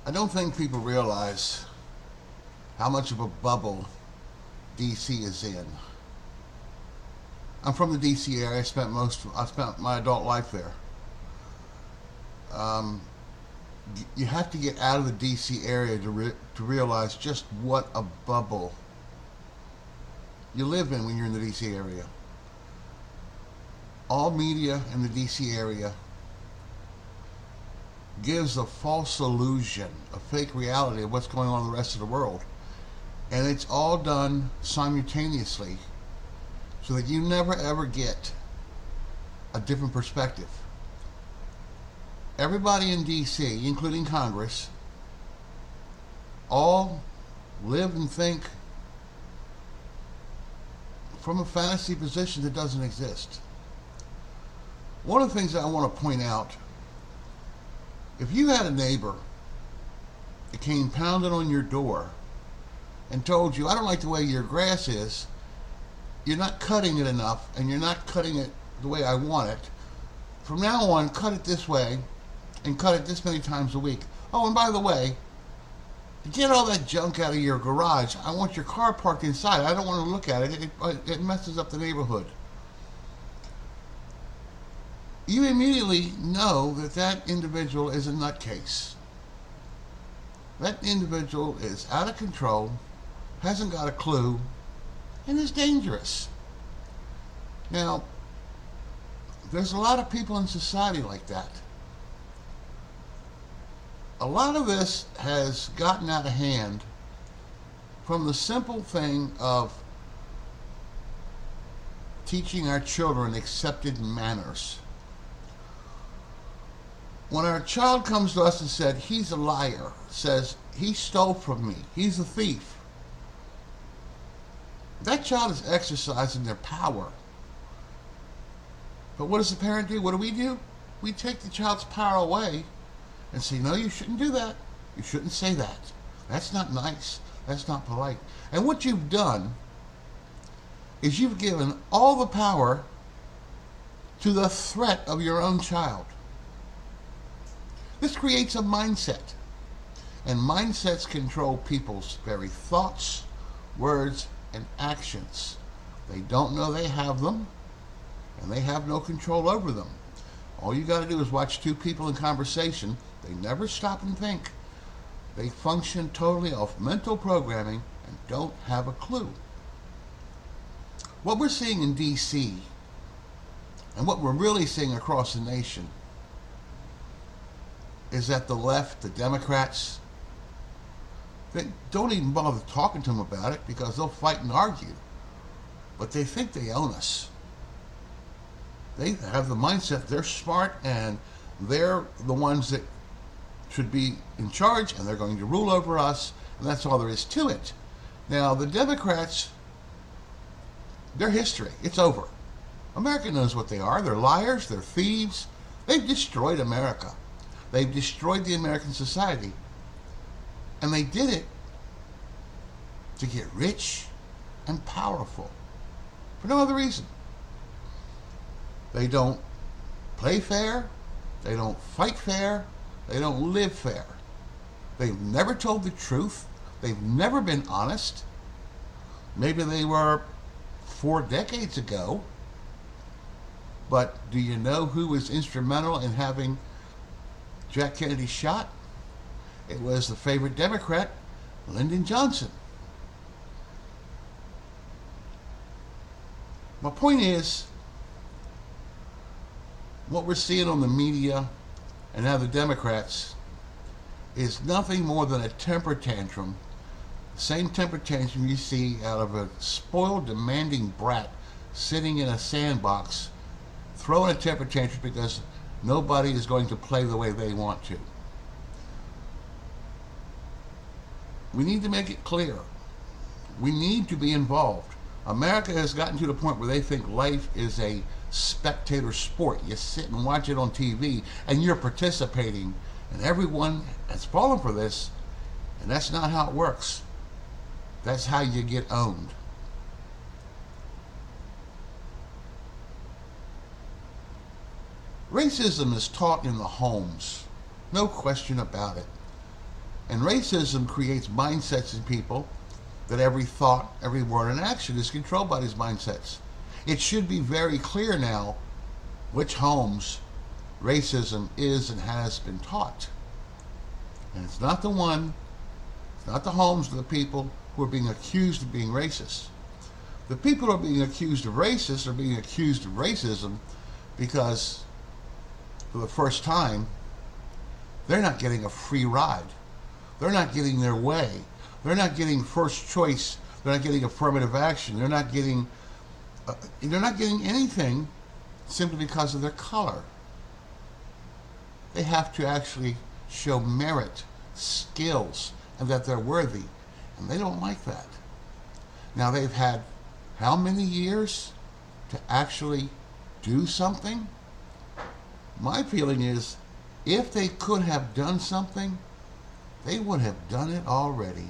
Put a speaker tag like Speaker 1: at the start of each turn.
Speaker 1: I don't think people realize how much of a bubble DC is in. I'm from the DC area. I spent my adult life there. Um, you have to get out of the DC area to realize just what a bubble you live in when you're in the DC area. All media in the DC area gives a false illusion, a fake reality of what's going on in the rest of the world. And it's all done simultaneously so that you never ever get a different perspective. Everybody in DC, including Congress, all live and think from a fantasy position that doesn't exist. One of the things that I want to point out, if you had a neighbor that came pounding on your door and told you, I don't like the way your grass is, you're not cutting it enough, and you're not cutting it the way I want it. From now on, cut it this way, and cut it this many times a week. Oh, and by the way, to get all that junk out of your garage, I want your car parked inside. I don't want to look at it. It messes up the neighborhood. You immediately know that that individual is a nutcase. That individual is out of control, hasn't got a clue, and is dangerous. Now, there's a lot of people in society like that. A lot of this has gotten out of hand from the simple thing of teaching our children accepted manners. When our child comes to us and said, he's a liar, says, he stole from me, he's a thief, that child is exercising their power. But what does the parent do? What do? We take the child's power away and say, no, you shouldn't do that. You shouldn't say that. That's not nice. That's not polite. And what you've done is you've given all the power to the threat of your own child. This creates a mindset. And mindsets control people's very thoughts, words, and actions. They don't know they have them, and they have no control over them. All you got to do is watch two people in conversation. They never stop and think. They function totally off mental programming and don't have a clue. What we're seeing in D.C. and what we're really seeing across the nation is that the left, the Democrats, they don't even bother talking to them about it because they'll fight and argue. But they think they own us. They have the mindset they're smart and they're the ones that should be in charge and they're going to rule over us, and that's all there is to it. Now, the Democrats, their history, it's over. America knows what they are. They're liars, they're thieves. They've destroyed America. They've destroyed the American society. And they did it to get rich and powerful for no other reason. They don't play fair. They don't fight fair. They don't live fair. They've never told the truth. They've never been honest. Maybe they were 4 decades ago. But do you know who was instrumental in having Jack Kennedy shot? It was the favorite Democrat, Lyndon Johnson. My point is, what we're seeing on the media and now the Democrats is nothing more than a temper tantrum. The same temper tantrum you see out of a spoiled, demanding brat sitting in a sandbox throwing a temper tantrum because nobody is going to play the way they want to. We need to make it clear. We need to be involved. America has gotten to the point where they think life is a spectator sport. You sit and watch it on TV and you're participating, and everyone has fallen for this, and that's not how it works. That's how you get owned. Racism is taught in the homes, no question about it. And racism creates mindsets in people that every thought, every word, and action is controlled by these mindsets. It should be very clear now which homes racism is and has been taught. And it's not the homes of the people who are being accused of being racist. The people who are being accused of racist are being accused of racism because for the first time, they're not getting a free ride. They're not getting their way. They're not getting first choice. They're not getting affirmative action. They're not getting anything simply because of their color. They have to actually show merit, skills, and that they're worthy. And they don't like that. Now they've had how many years to actually do something? My feeling is if they could have done something, they would have done it already.